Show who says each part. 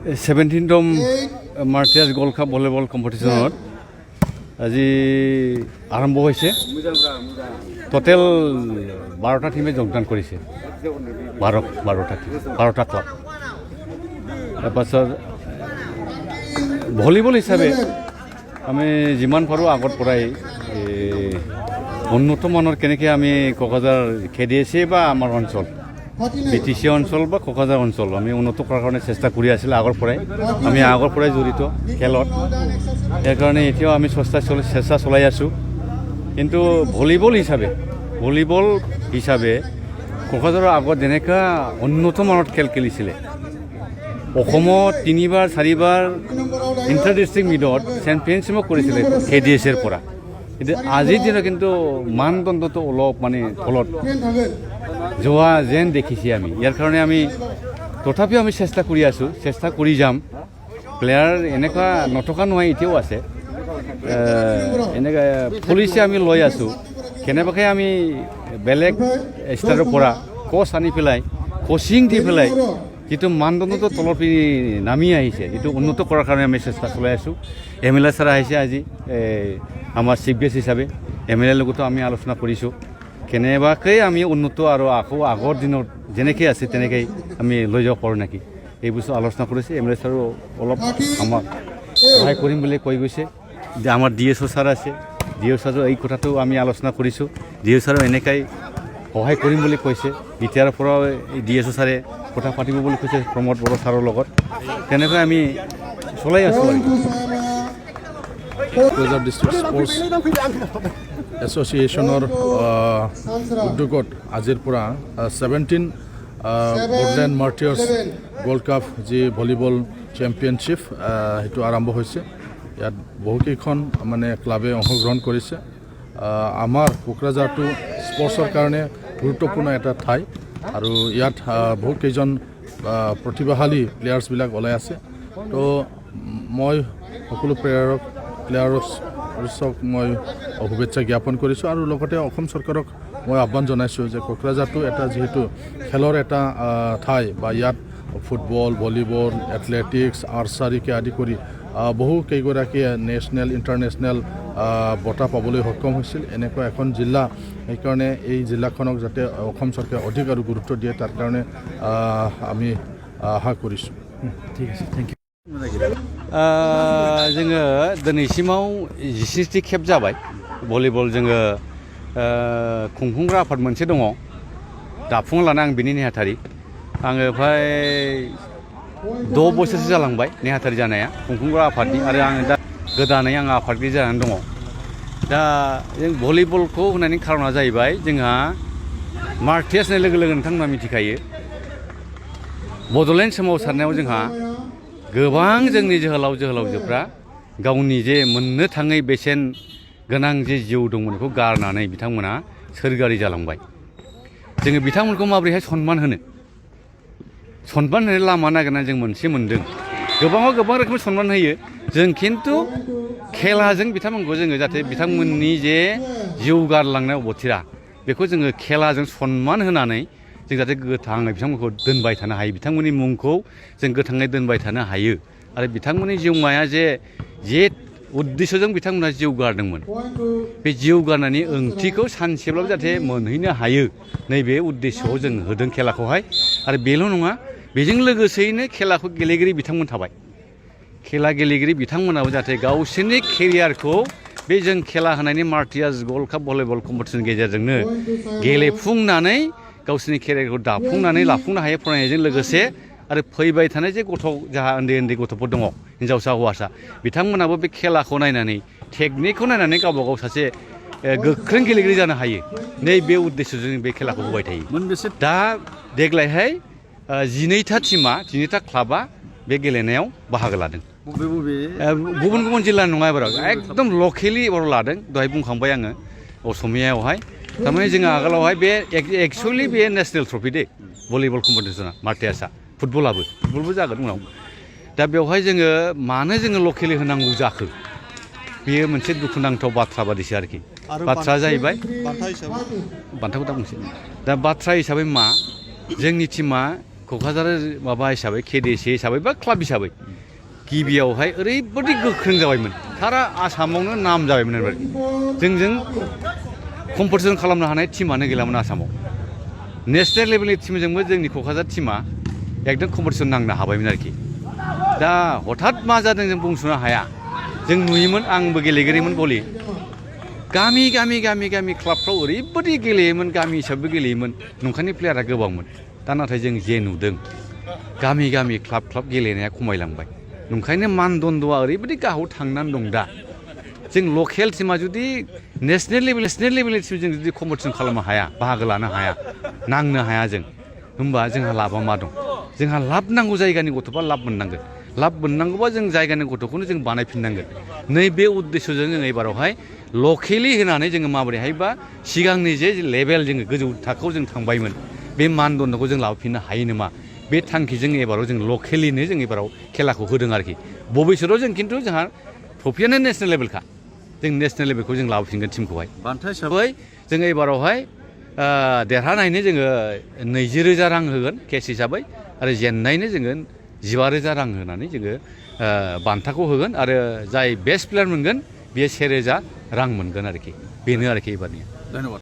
Speaker 1: 17ম মাৰ্টিয়াছ gold cup volleyball কম্পিটিশ্যনত আজি আৰম্ভ হৈছে। টোটেল 12টা টিমে যোগদান কৰিছে, 12টা ক্লাব। তাৰপাছত ভলীবল হিচাপে আমি যিমান পাৰোঁ আগত পৰাই উন্নত মানৰ কেনেকৈ আমি কোকৰাঝাৰ KDSA বা আমাৰ অঞ্চল BTC অঞ্চল বা কোকৰাঝাৰ অঞ্চল আমি উন্নত কৰাৰ কাৰণে চেষ্টা কৰি আছিলোঁ আগৰ পৰাই জড়িত খেলত। ইয়াৰ কাৰণে এতিয়াও আমি চেষ্টা চলাই আছোঁ। কিন্তু ভলীবল হিচাপে কোকৰাঝাৰৰ আগত যেনেকুৱা উন্নত মানত খেল খেলিছিলে, অসমত 3বাৰ 4বাৰ ইণ্টাৰ ডিষ্ট্ৰিক্ট মিটত চেম্পিয়নশ্বিপো কৰিছিলে KDSAৰ পৰা। কিন্তু আজিৰ দিনত কিন্তু মানদণ্ডটো অলপ তলত যোৱা যেন দেখিছে আমি। ইয়াৰ কাৰণে আমি তথাপিও আমি চেষ্টা কৰি আছোঁ, চেষ্টা কৰি যাম। প্লেয়াৰ এনেকুৱা নথকা নহয়, এতিয়াও আছে। এনেকৈ পলিচি আমি লৈ আছোঁ। কেনেবাকৈ আমি বেলেগ ষ্টাৰৰ পৰা কোচ আনি পেলাই কোচিং দি পেলাই যিটো মানদণ্ডটো তলত নামি আহিছে, যিটো উন্নত কৰাৰ কাৰণে আমি চেষ্টা চলাই আছোঁ। MLA ছাৰ আহিছে আজি আমাৰ চিফ গেষ্ট হিচাপে। MLA লগতো আমি আলোচনা কৰিছোঁ কেনেবাকৈ আমি উন্নত আৰু আকৌ আগৰ দিনত যেনেকৈ আছে তেনেকৈ আমি লৈ যাব পাৰোঁ নেকি, এই বস্তু আলোচনা কৰিছে। MLA ছাৰো অলপ আমাক সহায় কৰিম বুলি কৈ গৈছে। যে আমাৰ DSO ছাৰ আছে, DSO ছাৰো এই কথাটো আমি আলোচনা কৰিছোঁ। DSO ছাৰো এনেকৈ সহায় কৰিম বুলি কৈছে। এতিয়াৰ পৰা DSO ছাৰে কথা পাতিব বুলি কৈছে প্ৰমোদ বড়ো ছাৰৰ লগত। তেনেকৈ আমি চলাই আছোঁ।
Speaker 2: কোকৰাঝাৰ ডিষ্ট্ৰিক্ট স্পৰ্টছ এছ'চিয়েশ্যনৰ উদ্যোগত আজিৰ পৰা 17 বৰ্ডলেণ্ড মাৰ্টিয়াৰ্ছ গোল্ড কাপ যি ভলীবল চেম্পিয়নশ্বিপ সেইটো আৰম্ভ হৈছে। ইয়াত বহুকেইখন ক্লাবে অংশগ্ৰহণ কৰিছে। আমাৰ কোকৰাঝাৰটো স্পৰ্টছৰ কাৰণে গুৰুত্বপূৰ্ণ এটা ঠাই আৰু ইয়াত বহুকেইজন প্ৰতিভাশালী প্লেয়াৰ্ছবিলাক ওলাই আছে। তো মই সকলো প্লেয়াৰক মই শুভেচ্ছা জ্ঞাপন কৰিছোঁ আৰু লগতে অসম চৰকাৰক মই আহ্বান জনাইছোঁ যে কোকৰাঝাৰটো এটা যিহেতু খেলৰ এটা ঠাই বা ইয়াত ফুটবল, ভলীবল, এথলেটিক্স, আৰ্চাৰীকে আদি কৰি বহু কেইগৰাকীয়ে নেশ্যনেল ইণ্টাৰনেশ্যনেল বঁটা পাবলৈ সক্ষম হৈছিল এনেকুৱা এখন জিলা। সেইকাৰণে এই জিলাখনক যাতে অসম চৰকাৰে অধিক আৰু গুৰুত্ব দিয়ে তাৰ কাৰণে আমি আশা কৰিছোঁ।
Speaker 1: ঠিক আছে, থেংক ইউ। जोङो दिनैसिमाव 27 खेब जाबाय भलिबल जोङो खुंफुंग्रा आफाद मोनसे दङ दाफुं लाना आं बिनि नेहाथारि। आङो ओमफ्राय 6 बोसोरसो जालांबाय नेहाथारि जानाया खुंफुंग्रा आफादनि, आरो आङो दा गोदानै आं आफादगिरि जानानै दङ। दा जों भलिबलखौ होनायनि खारना जाहैबाय जोंहा मार्टियार्स होननाय लोगो लोगो नोंथांमोना मिथिखायो बड'लेण्ड सोमावसारनायाव जोंहा गोबां जोंनि जोहोलावजोफ्रा गावनि जे मोननो थाङै बेसेन गोनां जे जिउ दंमोन बेखौ गारनानै बिथांमोना सोरगोआरि जालांबाय। जोङो बिथांमोनखौ माबोरैहाय सनमान होनो लामा नागिरनानै जों मोनसे मोन्दों। गोबाङाव गोबां रोखोमनि सनमान होयो जों, खिन्थु खेलाजों बिथांमोनखौ जोङो जाहाथे बिथांमोननि जे जिउ गारलांनाय अबथिरा बेखौ जोङो खेलाजों सनमान होनानै जों जाहाथे गोथाङै बिथांमोनखौ दोनबाय थानो हायो, बिथांमोननि मुंखौ जों गोथाङै दोनबाय थानो हायो। आरो बिथांमोननि जिउमाया जे उद्देश्यजों बिथांमोनहा जिउ गारदोंमोन बे जिउ गारनायनि ओंथिखौ सानसेब्लाबो जाहाथे मोनहैनो हायो, नैबे उद्देश्यआव जों होदों खेलाखौहाय। आरो बेल' नङा, बेजों लोगोसेयैनो खेलाखौ गेलेगिरि बिथांमोन थाबाय। खेला गेलेगिरि बिथांमोनाबो जाहाथे गावसोरनि केरियारखौ बे जों खेला होनायनि मार्टियार्स गोल्ड काप भलिबल कम्पिटिशननि गेजेरजोंनो गेलेफुंनानै गावसोरनि केरियारखौ दाफुंनानै लाफुंनो हायो फरायनायजों लोगोसे। आरो फैबाय थानाय जे जाहा उन्दै गथ'फोर दङ हिन्जावसा हौवासा, बिथांमोनाबो बे खेलाखौ नायनानै टेकनिकखौ नायनानै गावबा गाव सासे गोख्रों गेलेगिरि जानो हायो, नैबे उद्देश्यजों बे खेलाखौ होबाय थायो। दा देग्लायहाय 12टा क्लाबा बे गेलेनायाव बाहागो लादों। गुबुन गुबुन जिल्लानि नङा, एबाराव एकदम लकेलि एबाराव लादों। दहाय बुंखांबाय आङो असमियायावहाय। थारमाने जोङो आगोलावहाय बे एक्सुवेलि बे नेसनेल ट्रफि दे भलिबल कम्पिटिशना मार्टियार्सआ, फुटबलबो जागोन उनाव। दा बेवहाय जोङो मानो जोङो लकेलि होनांगौ जाखो, बेयो मोनसे दुखुनांथाव बाथ्रा बादिसो आरोखि। बाथ्राया जाहैबाय बान्थाखौ दा बुंसै। दा बाथ्रा हिसाबै मा, जोंनि टिमा क'क्राझार माबा हिसाबै KDC हिसाबै बा क्लाब हिसाबै गिबियावहाय ओरैबायदि गोख्रों जाबायमोन सारा आसामावनो नाम जाबायमोन आरो जोंजों कम्पिटिसन खालामनो हानाय टिमानो गैलामोन आसामाव नेसनेल लेभेलनि टिमजोंबो जोंनि क'क्राझार टिमा एकदम कम्पिटिसन नांनो हाबायमोन आरोखि दा हठात मा जादों जों बुंस'नो हाया जों नुयोमोन आंबो गेलेगिरिमोन भलि गामि गामि गामि गामि क्लाबफ्राव ओरैबायदि गेलेयोमोन गामि हिसाबै गेलेयोमोन नंखायनि प्लेयारा गोबांमोन दा नाथाय जों जे नुदों गामि गामि क्लाब क्लाब गेलेनाया खमायलांबाय नंखायनो मानदन्द'आ ओरैबायदि गाहायाव थांनानै दं दा जों लकेल टिमा जुदि नेसनेल लेभेलनि टिमजों जुदि कम्पिटिसन खालामनो हाया बाहागो लानो हाया नांनो हाया जों होमबा जोंहा लाबा मा दं जोंहा लाब नांगौ जायगानि गथ'बा लाब मोननांगोन लाब मोननांगौबा जों जायगानि गथ'खौनो जों बानायफिननांगोन नैबे उद्देश्यजों जों एबारावहाय लकेलि होनानै जोङो माबोरैहायबा सिगांनि जे लेभेल जोङो गोजौ थाखोआव जों थांबायमोन बे मानदन्द'खौ जों लाबोफिननो हायो नामा बे थांखिजों एबाराव जों लकेलिनो जों एबाराव खेलाखौ होदों आरोखि भबिष्यतआव जों खिन्थु जोंहा ट्रफियानो नेसनेल लेभेलखा जों नेसनेल लेभेलखौ जों लाबोफिनगोन टिमखौहाय बान्था हिसाबै जोङो एबारावहाय देरहानायनो जोङो 20,000 रां होगोन केस हिसाबै आरो जेननायनो जोङो 15,000 रां होनानै जोङो बान्थाखौ होगोन आरो जाय बेस्ट प्लेयार मोनगोन बियो 1,000 रां मोनगोन आरोखि बेनो आरोखि एबारनिया धन्यबाद